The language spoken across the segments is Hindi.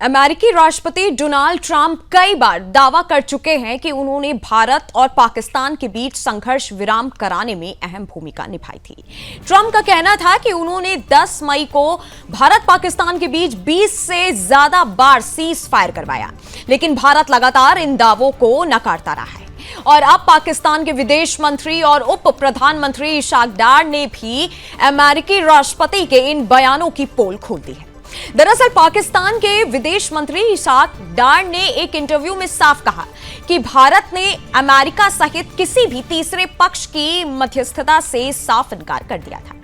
अमेरिकी राष्ट्रपति डोनाल्ड ट्रंप कई बार दावा कर चुके हैं कि उन्होंने भारत और पाकिस्तान के बीच संघर्ष विराम कराने में अहम भूमिका निभाई थी। ट्रंप का कहना था कि उन्होंने 10 मई को भारत पाकिस्तान के बीच 20 से ज्यादा बार सीज फायर करवाया, लेकिन भारत लगातार इन दावों को नकारता रहा है। और अब पाकिस्तान के विदेश मंत्री और उप प्रधानमंत्री इशाक डार ने भी अमेरिकी राष्ट्रपति के इन बयानों की पोल खोल दी है। दरअसल पाकिस्तान के विदेश मंत्री इशाक डार ने एक इंटरव्यू में साफ कहा कि भारत ने अमेरिका सहित किसी भी तीसरे पक्ष की मध्यस्थता से साफ इनकार कर दिया था।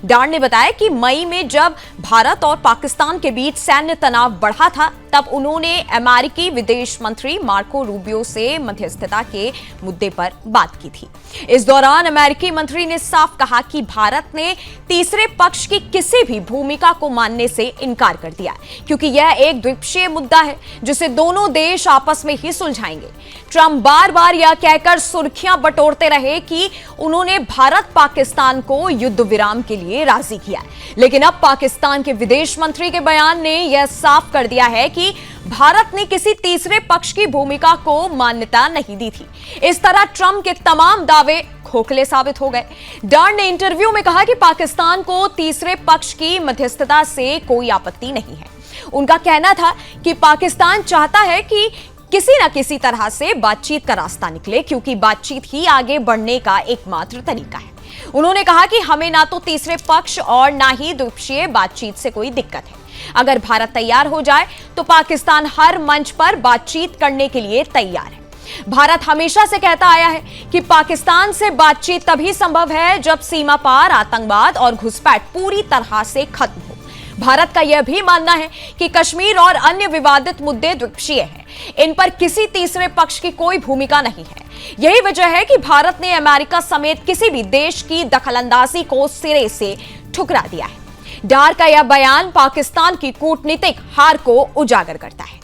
डार ने बताया कि मई में जब भारत और पाकिस्तान के बीच सैन्य तनाव बढ़ा था, तब उन्होंने अमेरिकी विदेश मंत्री मार्को रूबियो से मध्यस्थता के मुद्दे पर बात की थी। इस दौरान अमेरिकी मंत्री ने साफ कहा कि भारत ने तीसरे पक्ष की किसी भी भूमिका को मानने से इनकार कर दिया, क्योंकि यह एक द्विपक्षीय मुद्दा है जिसे दोनों देश आपस में ही सुलझाएंगे। ट्रंप बार बार यह कहकर सुर्खियां बटोरते रहे कि उन्होंने भारत पाकिस्तान को युद्ध विराम के लिए राजी किया, लेकिन अब पाकिस्तान के विदेश मंत्री के बयान ने यह साफ कर दिया है कि भारत ने किसी तीसरे पक्ष की भूमिका को मान्यता नहीं दी थी। इस तरह ट्रंप के तमाम दावे खोखले साबित हो गए। डार ने इंटरव्यू में कहा कि पाकिस्तान को तीसरे पक्ष की मध्यस्थता से कोई आपत्ति नहीं है। उनका कहना था कि पाकिस्तान चाहता है कि किसी न किसी तरह से बातचीत का रास्ता निकले, क्योंकि बातचीत ही आगे बढ़ने का एकमात्र तरीका है। उन्होंने कहा कि हमें ना तो तीसरे पक्ष और ना ही द्विपक्षीय बातचीत से कोई दिक्कत है। अगर भारत तैयार हो जाए तो पाकिस्तान हर मंच पर बातचीत करने के लिए तैयार है। भारत हमेशा से कहता आया है कि पाकिस्तान से बातचीत तभी संभव है जब सीमा पार आतंकवाद और घुसपैठ पूरी तरह से खत्म हो। भारत का यह भी मानना है कि कश्मीर और अन्य विवादित मुद्दे द्विपक्षीय हैं। इन पर किसी तीसरे पक्ष की कोई भूमिका नहीं है। यही वजह है कि भारत ने अमेरिका समेत किसी भी देश की दखलंदाजी को सिरे से ठुकरा दिया है। डार का यह बयान पाकिस्तान की कूटनीतिक हार को उजागर करता है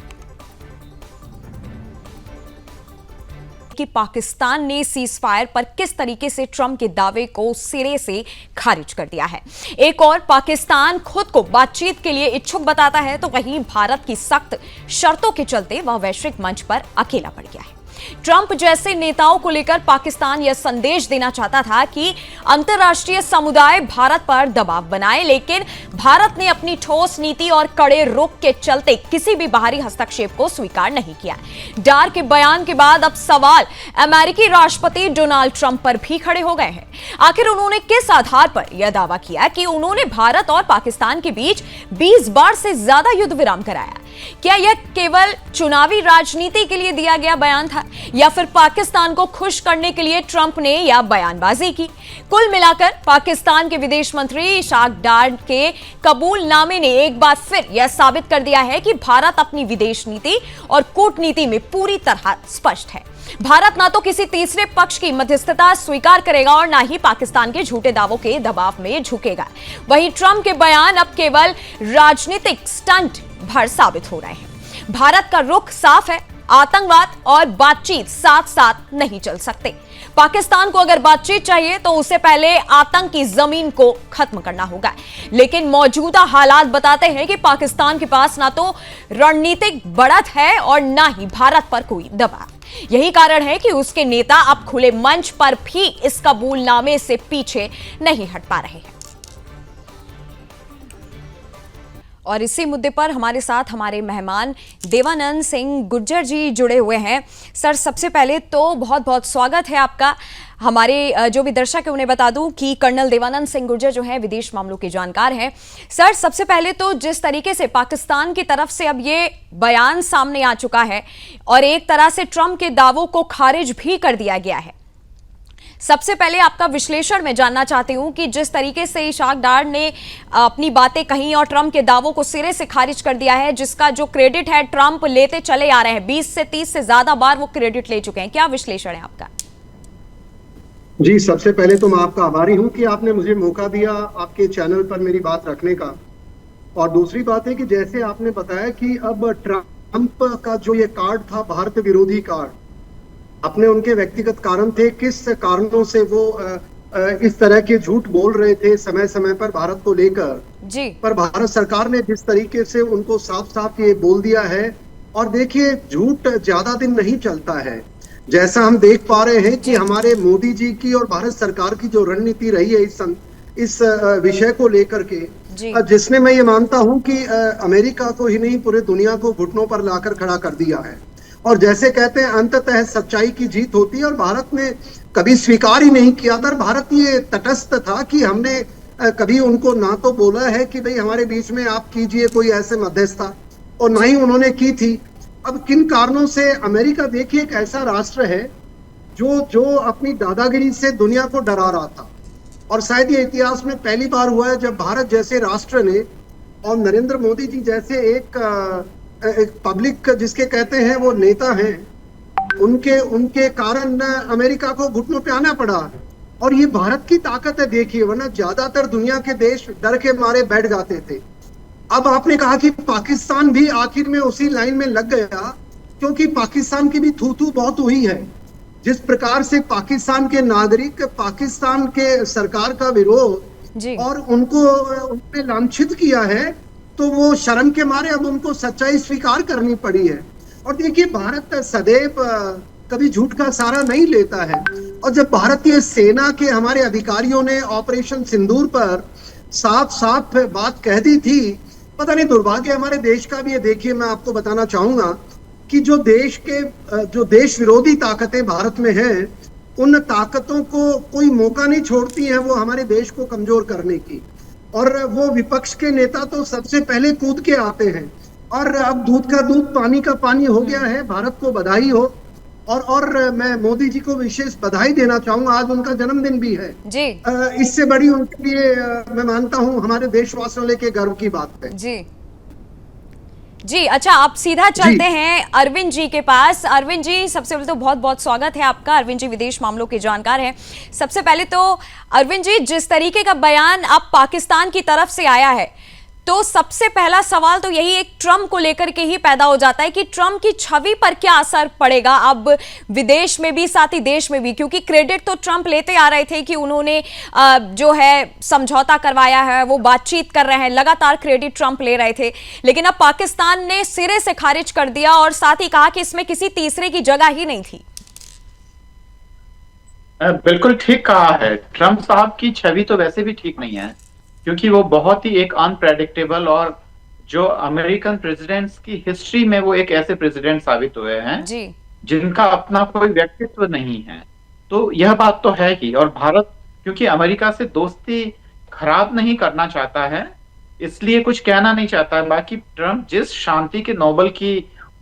कि पाकिस्तान ने सीज फायर पर किस तरीके से ट्रंप के दावे को सिरे से खारिज कर दिया है। एक और पाकिस्तान खुद को बातचीत के लिए इच्छुक बताता है, तो वहीं भारत की सख्त शर्तों के चलते वह वैश्विक मंच पर अकेला पड़ गया है। ट्रंप जैसे नेताओं को लेकर पाकिस्तान यह संदेश देना चाहता था कि अंतर्राष्ट्रीय समुदाय भारत पर दबाव बनाए, लेकिन भारत ने अपनी ठोस नीति और कड़े रुख के चलते किसी भी बाहरी हस्तक्षेप को स्वीकार नहीं किया। डार के बयान के बाद अब सवाल अमेरिकी राष्ट्रपति डोनाल्ड ट्रंप पर भी खड़े हो गए हैं। आखिर उन्होंने किस आधार पर यह दावा किया कि उन्होंने भारत और पाकिस्तान के बीच 20 बार से ज्यादा युद्ध विराम कराया? क्या यह केवल चुनावी राजनीति के लिए दिया गया बयान था, या फिर पाकिस्तान को खुश करने के लिए ट्रंप ने यह बयानबाजी की? कुल मिलाकर पाकिस्तान के विदेश मंत्री इशाक डार के कबूलनामे ने एक बार फिर यह साबित कर दिया है कि भारत अपनी विदेश नीति और कूटनीति में पूरी तरह स्पष्ट है। भारत ना तो किसी तीसरे पक्ष की मध्यस्थता स्वीकार करेगा और ना ही पाकिस्तान के झूठे दावों के दबाव में झुकेगा। वहीं ट्रंप के बयान अब केवल राजनीतिक स्टंट भर साबित हो रहे हैं। भारत का रुख साफ है, आतंकवाद और बातचीत साथ साथ नहीं चल सकते। पाकिस्तान को अगर बातचीत चाहिए तो उसे पहले आतंक की जमीन को खत्म करना होगा, लेकिन मौजूदा हालात बताते हैं कि पाकिस्तान के पास ना तो रणनीतिक बढ़त है और ना ही भारत पर कोई दबाव। यही कारण है कि उसके नेता अब खुले मंच पर भी इस कबूलनामे से पीछे नहीं हट पा रहे हैं। और इसी मुद्दे पर हमारे साथ हमारे मेहमान देवानंद सिंह गुर्जर जी जुड़े हुए हैं। सर, सबसे पहले तो बहुत बहुत स्वागत है आपका। हमारे जो भी दर्शक है उन्हें बता दूं कि कर्नल देवानंद सिंह गुर्जर जो हैं विदेश मामलों के जानकार हैं। सर, सबसे पहले तो जिस तरीके से पाकिस्तान की तरफ से अब ये बयान सामने आ चुका है और एक तरह से ट्रंप के दावों को खारिज भी कर दिया गया है, सबसे पहले आपका विश्लेषण मैं जानना चाहती हूं कि जिस तरीके से इशाक डार ने अपनी बातें कही और ट्रंप के दावों को सिरे से खारिज कर दिया है, जिसका जो क्रेडिट है ट्रंप लेते चले आ रहे हैं, 20 से 30 से ज्यादा बार वो क्रेडिट ले चुके हैं, क्या विश्लेषण है आपका? जी, सबसे पहले तो मैं आपका आभारी हूं कि आपने मुझे मौका दिया आपके चैनल पर मेरी बात रखने का। और दूसरी बात है कि जैसे आपने बताया कि अब ट्रंप का जो ये कार्ड था, भारत विरोधी कार्ड, अपने उनके व्यक्तिगत कारण थे, किस कारणों से वो इस तरह के झूठ बोल रहे थे समय समय पर भारत को लेकर। जी। पर भारत सरकार ने जिस तरीके से उनको साफ साफ ये बोल दिया है, और देखिए झूठ ज्यादा दिन नहीं चलता है। जैसा हम देख पा रहे हैं कि हमारे मोदी जी की और भारत सरकार की जो रणनीति रही है इस विषय को लेकर के, जिसने मैं ये मानता हूं कि अमेरिका को ही नहीं पूरे दुनिया को घुटनों पर लाकर खड़ा कर दिया है। और जैसे कहते हैं अंततः सच्चाई की जीत होती है, और भारत ने कभी स्वीकार ही नहीं किया था। भारत ये तटस्थ था कि हमने कभी उनको ना तो बोला है कि भाई हमारे बीच में आप कीजिए कोई ऐसे मध्यस्थता, और ना ही उन्होंने की थी। अब किन कारणों से अमेरिका, देखिए एक ऐसा राष्ट्र है जो अपनी दादागिरी से दुनिया को डरा रहा था, और शायद ये इतिहास में पहली बार हुआ है जब भारत जैसे राष्ट्र ने और नरेंद्र मोदी जी जैसे एक पब्लिक जिसके कहते हैं वो नेता हैं, उनके कारण अमेरिका को घुटनों पे आना पड़ा। और ये भारत की ताकत है, देखिए, वरना ज्यादातर दुनिया के देश डर के मारे बैठ जाते थे। अब आपने कहा कि पाकिस्तान भी आखिर में उसी लाइन में लग गया, क्योंकि पाकिस्तान की भी थू थू बहुत हुई है। जिस प्रकार से पाकिस्तान के नागरिक पाकिस्तान के सरकार का विरोध और उनने लांछित किया है, तो वो शर्म के मारे अब उनको सच्चाई स्वीकार करनी पड़ी है। और देखिए भारत सदैव कभी झूठ का सहारा नहीं लेता है। और जब भारतीय सेना के हमारे अधिकारियों ने ऑपरेशन सिंदूर पर साफ साफ बात कह दी थी, पता नहीं दुर्भाग्य हमारे देश का भी है। देखिए मैं आपको बताना चाहूंगा कि जो देश विरोधी ताकतें भारत में हैं, उन ताकतों को कोई मौका नहीं छोड़ती हैं वो हमारे देश को कमजोर करने की। और वो विपक्ष के नेता तो सबसे पहले कूद के आते हैं। और अब दूध का दूध पानी का पानी हो गया है। भारत को बधाई हो। और मैं मोदी जी को विशेष बधाई देना चाहूंगा, आज उनका जन्मदिन भी है जी। इससे बड़ी उनके लिए मैं मानता हूं हमारे देशवासियों के गर्व की बात है जी। जी अच्छा, आप सीधा चलते हैं अरविंद जी के पास। अरविंद जी, सबसे पहले तो बहुत बहुत स्वागत है आपका। अरविंद जी विदेश मामलों के जानकार हैं। सबसे पहले तो अरविंद जी, जिस तरीके का बयान अब पाकिस्तान की तरफ से आया है, तो सबसे पहला सवाल तो यही एक ट्रंप को लेकर के ही पैदा हो जाता है कि ट्रंप की छवि पर क्या असर पड़ेगा अब विदेश में भी साथ ही देश में भी, क्योंकि क्रेडिट तो ट्रंप लेते आ रहे थे कि उन्होंने जो है समझौता करवाया है, वो बातचीत कर रहे हैं, लगातार क्रेडिट ट्रंप ले रहे थे। लेकिन अब पाकिस्तान ने सिरे से खारिज कर दिया और साथ ही कहा कि इसमें किसी तीसरे की जगह ही नहीं थी। बिल्कुल ठीक कहा है। ट्रंप साहब की छवि तो वैसे भी ठीक नहीं है, क्योंकि वो बहुत ही एक अनप्रेडिक्टेबल, और जो अमेरिकन प्रेसिडेंट्स की हिस्ट्री में वो एक ऐसे प्रेसिडेंट साबित हुए हैं जिनका अपना कोई व्यक्तित्व नहीं है। तो यह बात तो है ही। और भारत क्योंकि अमेरिका से दोस्ती खराब नहीं करना चाहता है, इसलिए कुछ कहना नहीं चाहता है। बाकी ट्रंप जिस शांति के नोबेल की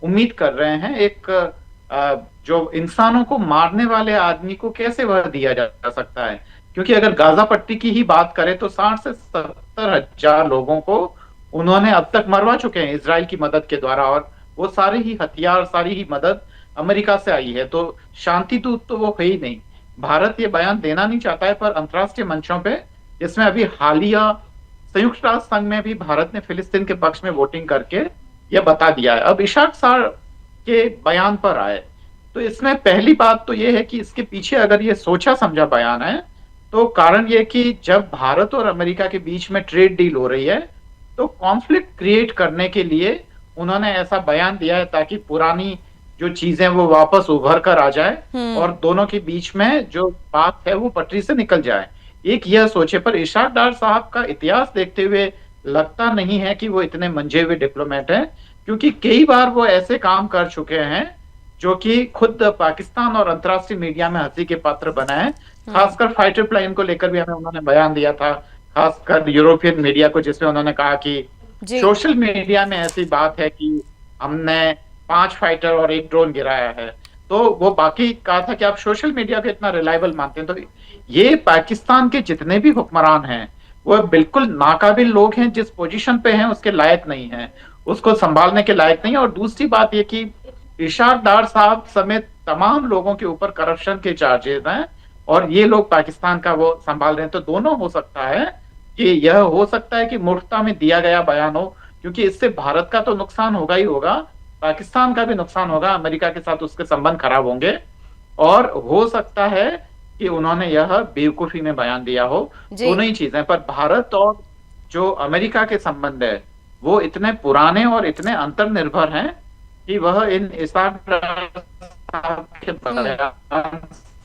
उम्मीद कर रहे हैं, एक जो इंसानों को मारने वाले आदमी को कैसे वह दिया जा सकता है। क्योंकि अगर गाजा पट्टी की ही बात करें तो 60 से 70 हजार लोगों को उन्होंने अब तक मरवा चुके हैं इजराइल की मदद के द्वारा, और वो सारे ही हथियार, सारी ही मदद अमेरिका से आई है। तो शांति दूत तो वो है ही नहीं। भारत ये बयान देना नहीं चाहता है, पर अंतर्राष्ट्रीय मंचों पे, जिसमें अभी हालिया संयुक्त राष्ट्र संघ में भी भारत ने फिलिस्तीन के पक्ष में वोटिंग करके यह बता दिया है। अब इशाक सार के बयान पर आए, तो इसमें पहली बात तो ये है कि इसके पीछे अगर ये सोचा समझा बयान है, तो कारण ये कि जब भारत और अमेरिका के बीच में ट्रेड डील हो रही है, तो कॉन्फ्लिक्ट क्रिएट करने के लिए उन्होंने ऐसा बयान दिया है ताकि पुरानी जो चीजें वो वापस उभर कर आ जाए और दोनों के बीच में जो बात है वो पटरी से निकल जाए। एक यह सोचे, पर इशाक डार साहब का इतिहास देखते हुए लगता नहीं है कि वो इतने मंझे हुए डिप्लोमेट हैं, क्योंकि कई बार वो ऐसे काम कर चुके हैं जो कि खुद पाकिस्तान और अंतर्राष्ट्रीय मीडिया में हंसी के पात्र बना है। खासकर फाइटर प्लेन को लेकर भी हमें उन्होंने बयान दिया था, खासकर यूरोपियन मीडिया को, जिसमें उन्होंने कहा कि सोशल मीडिया में ऐसी बात है कि हमने 5 फाइटर और 1 ड्रोन गिराया है। तो वो बाकी कहा था कि आप सोशल मीडिया को इतना रिलायबल मानते हैं। तो ये पाकिस्तान के जितने भी हुक्मरान हैं वो बिल्कुल नाकाबिल लोग हैं, जिस पोजीशन पे हैं उसके लायक नहीं है, उसको संभालने के लायक नहीं है। और दूसरी बात ये कि इशाक डार साहब समेत तमाम लोगों के ऊपर करप्शन के चार्जेस हैं, और ये लोग पाकिस्तान का वो संभाल रहे हैं। तो दोनों हो सकता है कि यह हो सकता है कि मूर्खता में दिया गया बयान हो, क्योंकि इससे भारत का तो नुकसान होगा ही होगा, पाकिस्तान का भी नुकसान होगा, अमेरिका के साथ उसके संबंध खराब होंगे। और हो सकता है कि उन्होंने यह बेवकूफी में बयान दिया हो। जी। दोनों ही चीजें, पर भारत और जो अमेरिका के संबंध है वो इतने पुराने और इतने अंतर्निर्भर हैं कि वह इन इसाक डार साहब के बयान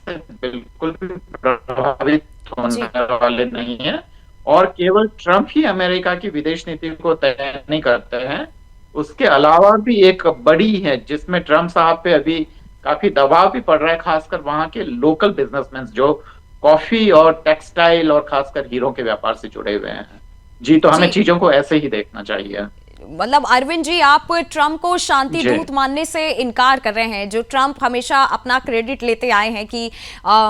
से बिल्कुल भी प्रभावित जी। होने वाले नहीं है। और केवल ट्रंप ही अमेरिका की विदेश नीति को तय नहीं करते हैं, उसके अलावा भी एक बड़ी है जिसमें ट्रंप साहब पे अभी काफी दबाव भी पड़ रहा है, खासकर वहां के लोकल बिजनेसमैन जो कॉफी और टेक्सटाइल और खासकर हीरों के व्यापार से जुड़े हुए हैं। जी, तो हमें जी, चीजों को ऐसे ही देखना चाहिए। मतलब अरविंद जी, आप ट्रंप को शांति जी। दूत मानने से इनकार कर रहे हैं। जो ट्रंप हमेशा अपना क्रेडिट लेते आए हैं कि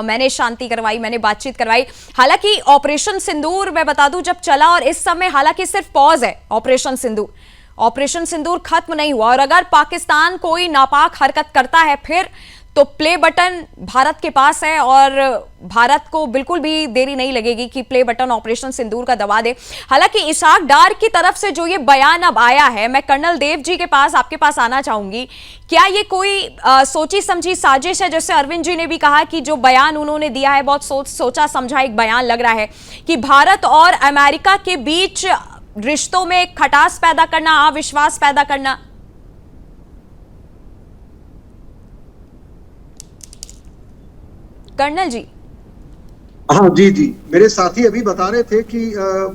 मैंने शांति करवाई, मैंने बातचीत करवाई। हालांकि ऑपरेशन सिंदूर, मैं बता दूं, जब चला और इस समय हालांकि सिर्फ पॉज है ऑपरेशन सिंदूर, ऑपरेशन सिंदूर खत्म नहीं हुआ। और अगर पाकिस्तान कोई नापाक हरकत करता है फिर तो प्ले बटन भारत के पास है और भारत को बिल्कुल भी देरी नहीं लगेगी कि प्ले बटन ऑपरेशन सिंदूर का दबा दे। हालांकि इसाक डार की तरफ से जो ये बयान अब आया है, मैं कर्नल देव जी के पास, आपके पास आना चाहूंगी। क्या ये कोई सोची समझी साजिश है? जैसे अरविंद जी ने भी कहा कि जो बयान उन्होंने दिया है बहुत सोचा समझा एक बयान लग रहा है कि भारत और अमेरिका के बीच रिश्तों में खटास पैदा करना, अविश्वास पैदा करना। कर्नल जी। हाँ जी जी, मेरे साथी अभी बता रहे थे कि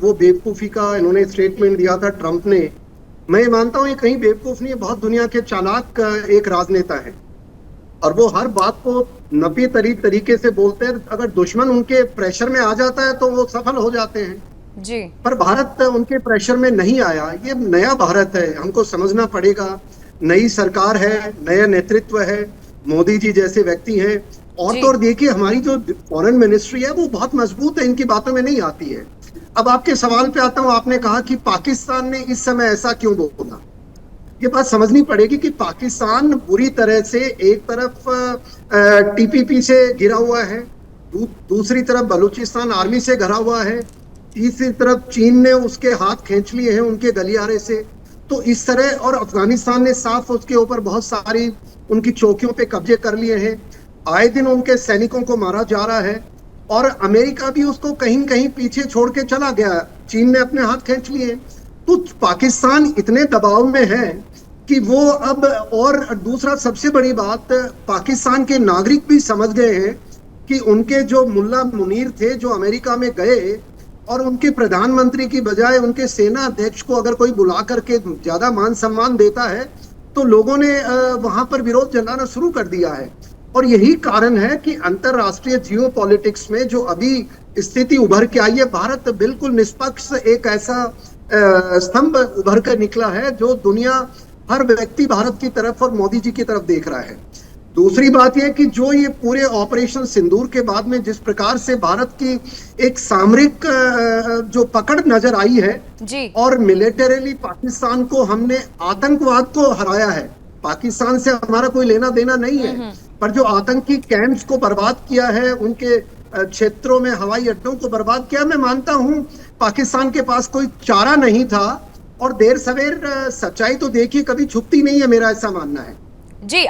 वो बेवकूफी का इन्होंने स्टेटमेंट दिया था ट्रंप ने। मैं मानता हूँ ये कहीं बेवकूफ नहीं है, बहुत दुनिया के चालाक एक राजनेता है और वो हर बात को नपी तरीके से बोलते हैं। अगर दुश्मन उनके प्रेशर में आ जाता है तो वो सफल हो जाते हैं जी। पर भारत उनके प्रेशर में नहीं आया। ये नया भारत है, हमको समझना पड़ेगा। नई सरकार है, नया नेतृत्व है, मोदी जी जैसे व्यक्ति हैं। और तो और देखिए, हमारी जो फॉरेन मिनिस्ट्री है वो बहुत मजबूत है, इनकी बातों में नहीं आती है। अब आपके सवाल पे आता हूँ, आपने कहा कि पाकिस्तान ने इस समय ऐसा क्यों बोला। ये बात समझनी पड़ेगी कि पाकिस्तान बुरी तरह से एक तरफ टीपीपी से घिरा हुआ है, दूसरी तरफ बलूचिस्तान आर्मी से घिरा हुआ है, तीसरी तरफ चीन ने उसके हाथ खींच लिए हैं उनके गलियारे से। तो इस तरह, और अफगानिस्तान ने साफ उसके ऊपर बहुत सारी उनकी चौकियों पे कब्जे कर लिए हैं। आए दिन उनके सैनिकों को मारा जा रहा है और अमेरिका भी उसको कहीं न कहीं पीछे छोड़ के चला गया। चीन ने अपने हाथ खींच लिए। तो पाकिस्तान इतने दबाव में है कि वो अब, और दूसरा सबसे बड़ी बात, पाकिस्तान के नागरिक भी समझ गए हैं कि उनके जो मुल्ला मुनीर थे जो अमेरिका में गए और उनके प्रधानमंत्री की बजाय उनके सेना अध्यक्ष को अगर कोई बुला करके ज्यादा मान सम्मान देता है तो लोगों ने वहां पर विरोध जताना शुरू कर दिया है। और यही कारण है कि अंतरराष्ट्रीय जियोपॉलिटिक्स में जो अभी स्थिति उभर के आई है, भारत बिल्कुल निष्पक्ष एक ऐसा स्तंभ उभर कर निकला है जो दुनिया, हर व्यक्ति भारत की तरफ और मोदी जी की तरफ देख रहा है। दूसरी बात यह कि जो ये पूरे ऑपरेशन सिंदूर के बाद में जिस प्रकार से भारत की एक सामरिक जो पकड़ नजर आई है जी। और मिलिटरीली पाकिस्तान को हमने, आतंकवाद को हराया है। पाकिस्तान से हमारा कोई लेना देना नहीं है, पर जो आतंकी कैंप्स को बर्बाद किया है, उनके क्षेत्रों में हवाई अड्डों को बर्बाद किया, मैं मानता हूं पाकिस्तान के पास कोई चारा नहीं था। और देर सवेर सच्चाई तो देखिए कभी छुपती नहीं है, मेरा ऐसा मानना है। जी,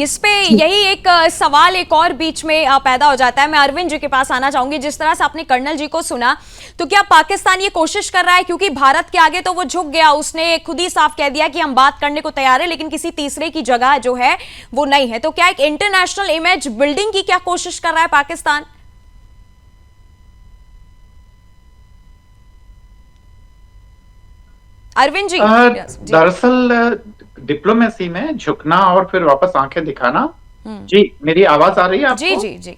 इस पे यही एक सवाल एक और बीच में पैदा हो जाता है। मैं अरविंद जी के पास आना चाहूंगी। जिस तरह से आपने कर्नल जी को सुना, तो क्या पाकिस्तान ये कोशिश कर रहा है, क्योंकि भारत के आगे तो वो झुक गया, उसने खुद ही साफ कह दिया कि हम बात करने को तैयार है लेकिन किसी तीसरे की जगह जो है वो नहीं है, तो क्या एक इंटरनेशनल इमेज बिल्डिंग की क्या कोशिश कर रहा है पाकिस्तान? अरविंद जी। दरअसल डिप्लोमेसी में झुकना और फिर वापस आंखें दिखाना। जी, मेरी आवाज आ रही है आपको? जी जी जी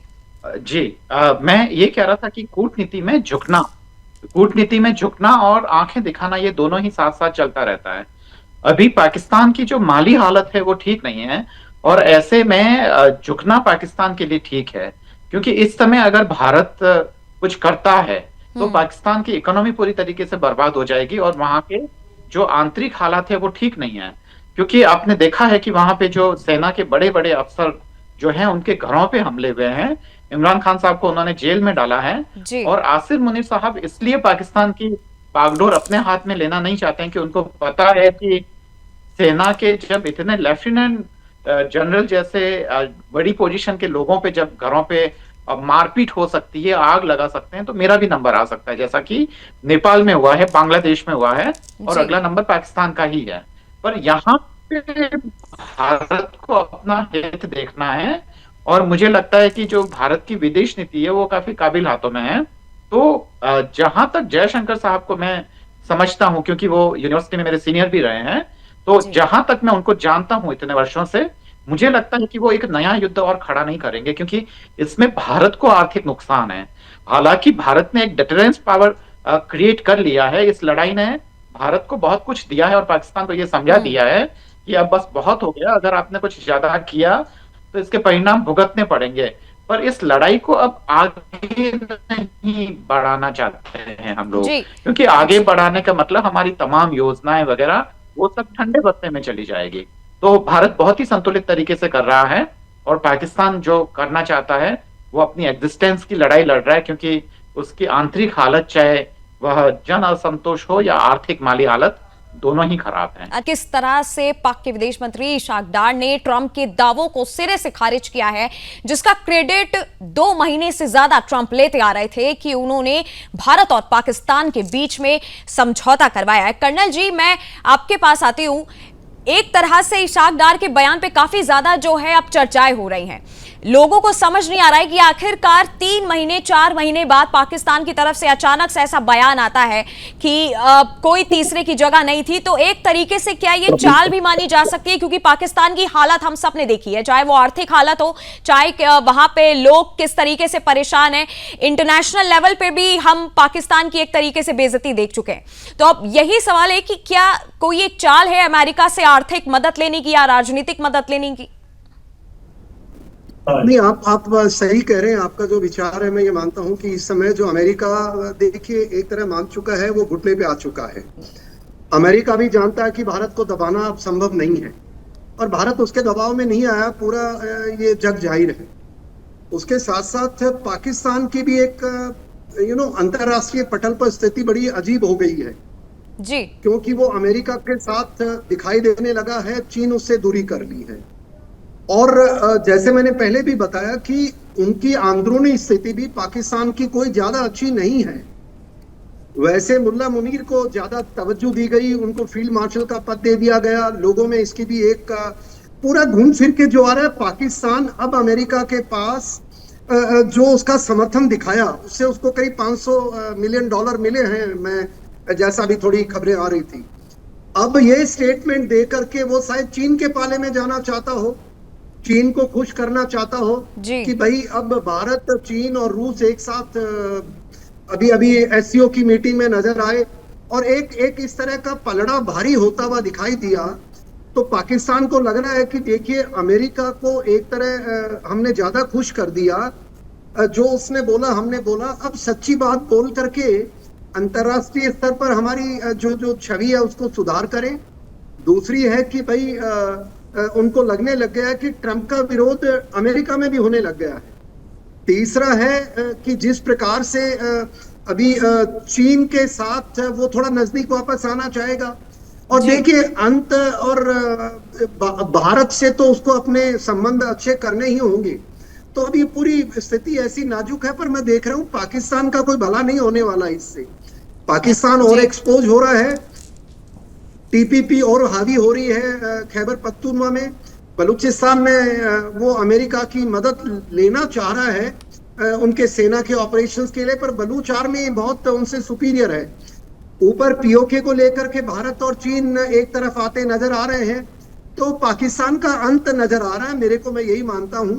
जी। मैं ये कह रहा था कि कूटनीति में झुकना और आंखें दिखाना, ये दोनों ही साथ साथ चलता रहता है। अभी पाकिस्तान की जो माली हालत है वो ठीक नहीं है और ऐसे में झुकना पाकिस्तान के लिए ठीक है, क्योंकि इस समय अगर भारत कुछ करता है तो पाकिस्तान की इकोनॉमी पूरी तरीके से बर्बाद हो जाएगी और वहां के जो आंतरिक हालात है वो ठीक नहीं है। क्योंकि आपने देखा है कि वहां पे जो सेना के बड़े बड़े अफसर जो हैं उनके घरों पे हमले हुए हैं। इमरान खान साहब को उन्होंने जेल में डाला है और आसिर मुनीर साहब इसलिए पाकिस्तान की बागडोर अपने हाथ में लेना नहीं चाहते हैं कि उनको पता है कि सेना के जब इतने लेफ्टिनेंट जनरल जैसे बड़ी पोजीशन के लोगों पे जब घरों पे और मारपीट हो सकती है, आग लगा सकते हैं, तो मेरा भी नंबर आ सकता है, जैसा कि नेपाल में हुआ है, बांग्लादेश में हुआ है, और जी। अगला नंबर पाकिस्तान का ही है। पर यहाँ पे भारत को अपना हित देखना है, और मुझे लगता है कि जो भारत की विदेश नीति है वो काफी काबिल हाथों में है। तो जहां तक जयशंकर साहब को मैं समझता हूं, क्योंकि वो यूनिवर्सिटी में मेरे सीनियर भी रहे हैं, तो जी। जहां तक मैं उनको जानता हूं इतने वर्षों से, मुझे लगता है कि वो एक नया युद्ध और खड़ा नहीं करेंगे, क्योंकि इसमें भारत को आर्थिक नुकसान है। हालांकि भारत ने एक डिटरेंस पावर क्रिएट कर लिया है, इस लड़ाई ने भारत को बहुत कुछ दिया है, और पाकिस्तान को ये समझा दिया है कि अब बस बहुत हो गया, अगर आपने कुछ ज्यादा किया तो इसके परिणाम भुगतने पड़ेंगे। पर इस लड़ाई को अब आगे नहीं बढ़ाना चाहते हैं हम लोग, जी। क्योंकि आगे बढ़ाने का मतलब हमारी तमाम योजनाएं वगैरह वो सब ठंडे बस्ते में चली जाएगी। तो भारत बहुत ही संतुलित तरीके से कर रहा है, और पाकिस्तान जो करना चाहता है वो अपनी एग्जिस्टेंस की लड़ाई लड़ रहा है, क्योंकि उसकी आंतरिक हालत, चाहे वह जन असंतोष हो या आर्थिक माली हालत, दोनों ही खराब हैं। किस तरह से पाक के विदेश मंत्री इशाक डार ने ट्रंप के दावों को सिरे से खारिज किया है, जिसका क्रेडिट 2 महीने से ज्यादा ट्रंप लेते आ रहे थे कि उन्होंने भारत और पाकिस्तान के बीच में समझौता करवाया है। कर्नल जी, मैं आपके पास आती हूं। एक तरह से इशाक डार के बयान पे काफी ज्यादा जो है अब चर्चाएं हो रही हैं। लोगों को समझ नहीं आ रहा है कि आखिरकार 3 महीने 4 महीने बाद पाकिस्तान की तरफ से अचानक से ऐसा बयान आता है कि कोई तीसरे की जगह नहीं थी। तो एक तरीके से क्या ये चाल भी मानी जा सकती है, क्योंकि पाकिस्तान की हालत हम सब ने देखी है, चाहे वो आर्थिक हालत हो, चाहे वहां पे लोग किस तरीके से परेशान हैं। इंटरनेशनल लेवल पे भी हम पाकिस्तान की एक तरीके से बेइज्जती देख चुके हैं। तो अब यही सवाल है कि क्या कोई एक चाल है अमेरिका से आर्थिक मदद लेने की या राजनीतिक मदद लेने की? नहीं, आप सही कह रहे हैं। आपका जो विचार है मैं ये मानता हूं कि इस समय जो अमेरिका, देखिए, एक तरह मान चुका है, वो घुटने पे आ चुका है। अमेरिका भी जानता है कि भारत को दबाना अब संभव नहीं है, और भारत उसके दबाव में नहीं आया, पूरा ये जग जाहिर है। उसके साथ साथ पाकिस्तान की भी एक अंतरराष्ट्रीय पटल पर स्थिति बड़ी अजीब हो गई है जी। क्योंकि वो अमेरिका के साथ दिखाई देने लगा है, चीन उससे दूरी कर ली है। और जैसे मैंने पहले भी बताया कि उनकी अंदरूनी स्थिति भी पाकिस्तान की कोई ज्यादा अच्छी नहीं है। वैसे मुल्ला मुनीर को ज्यादा तवज्जो दी गई, उनको फील्ड मार्शल का पद दे दिया गया, लोगों में इसकी भी एक पूरा घूम फिर के जो आ रहा है, पाकिस्तान अब अमेरिका के पास जो उसका समर्थन दिखाया, उससे उसको करीब $500 मिलियन मिले हैं, मैं जैसा भी थोड़ी खबरें आ रही थी। अब ये स्टेटमेंट दे करके वो शायद चीन के पाले में जाना चाहता हो, चीन को खुश करना चाहता हो कि भाई अब भारत, चीन और रूस एक साथ अभी एससीओ की मीटिंग में नजर आए, और एक इस तरह का पलड़ा भारी होता हुआ दिखाई दिया। तो पाकिस्तान को लग रहा है कि देखिए, अमेरिका को एक तरह हमने ज्यादा खुश कर दिया, जो उसने बोला हमने बोला, अब सच्ची बात बोल करके अंतरराष्ट्रीय स्तर पर हमारी जो छवि है उसको सुधार करें। दूसरी है कि भाई उनको लगने लग गया है कि ट्रंप का विरोध अमेरिका में भी होने लग गया है। तीसरा है कि जिस प्रकार से अभी चीन के साथ वो थोड़ा नजदीक वापस आना चाहेगा, और देखिए अंत और भारत से तो उसको अपने संबंध अच्छे करने ही होंगे। तो अभी पूरी स्थिति ऐसी नाजुक है, पर मैं देख रहा हूं पाकिस्तान का कोई भला नहीं होने वाला इससे। पाकिस्तान और एक्सपोज हो रहा है, टीपीपी और हावी हो रही है खैबर पख्तूनख्वा में। बलूचिस्तान में वो अमेरिका की मदद लेना चाह रहा है उनके सेना के ऑपरेशंस के लिए, पर बलूच आर्मी बहुत उनसे सुपीरियर है। ऊपर पीओके को लेकर के भारत और चीन एक तरफ आते नजर आ रहे हैं, तो पाकिस्तान का अंत नजर आ रहा है मेरे को, मैं यही मानता हूं।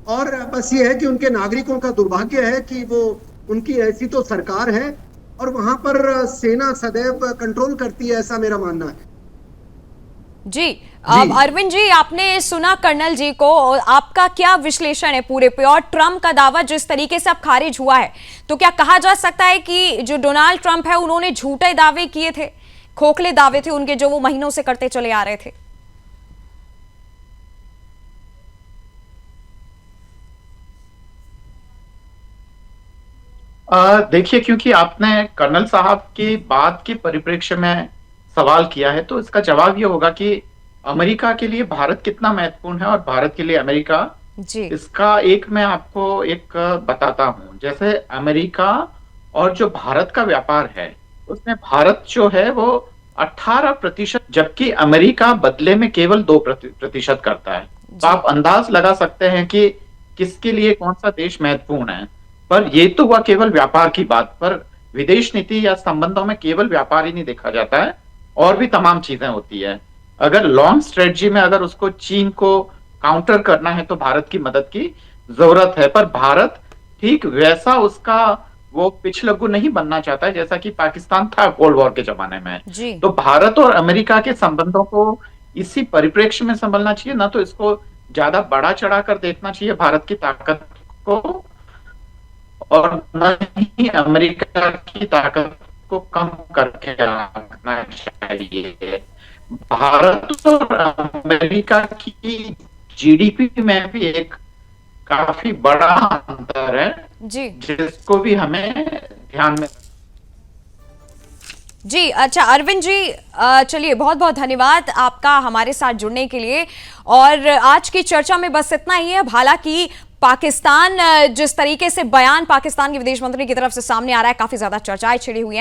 और बस ये है कि उनके नागरिकों का दुर्भाग्य है कि वो, उनकी ऐसी तो सरकार है और वहां पर सेना सदैव कंट्रोल करती है, ऐसा मेरा मानना है। जी, अरविंद जी, आपने सुना कर्नल जी को, आपका क्या विश्लेषण है पूरे पे? और ट्रंप का दावा जिस तरीके से अब खारिज हुआ है, तो क्या कहा जा सकता है कि जो डोनाल्ड ट्रंप है उन्होंने झूठे दावे किए थे, खोखले दावे थे उनके, जो वो महीनों से करते चले आ रहे थे? देखिए, क्योंकि आपने कर्नल साहब की बात के परिप्रेक्ष्य में सवाल किया है, तो इसका जवाब ये होगा कि अमेरिका के लिए भारत कितना महत्वपूर्ण है और भारत के लिए अमेरिका जी इसका एक मैं आपको एक बताता हूँ। जैसे अमेरिका और जो भारत का व्यापार है, उसमें भारत जो है वो 18%, जबकि अमेरिका बदले में केवल 2% करता है। तो जी आप अंदाज लगा सकते हैं कि किसके लिए कौन सा देश महत्वपूर्ण है। पर ये तो हुआ केवल व्यापार की बात, पर विदेश नीति या संबंधों में केवल व्यापार ही नहीं देखा जाता है, और भी तमाम चीजें होती है। अगर लॉन्ग स्ट्रेटजी में अगर उसको चीन को काउंटर करना है तो भारत की मदद की जरूरत है। पर भारत ठीक वैसा उसका वो पिछलग्गू नहीं बनना चाहता है जैसा कि पाकिस्तान था कोल्ड वॉर के जमाने में। जी तो भारत और अमेरिका के संबंधों को इसी परिप्रेक्ष्य में संभलना चाहिए, ना तो इसको ज्यादा बड़ा चढ़ा कर देखना चाहिए भारत की ताकत को, और न ही अमेरिका की ताकत को कम करके रखना चाहिए। भारत और अमेरिका की जीडीपी में भी एक काफी बड़ा अंतर है, जी जिसको भी हमें ध्यान में। जी अच्छा अरविंद जी, चलिए बहुत बहुत धन्यवाद आपका हमारे साथ जुड़ने के लिए। और आज की चर्चा में बस इतना ही है। हालांकि पाकिस्तान जिस तरीके से बयान पाकिस्तान के विदेश मंत्री की तरफ से सामने आ रहा है, काफी ज्यादा चर्चाएं छिड़ी हुई हैं।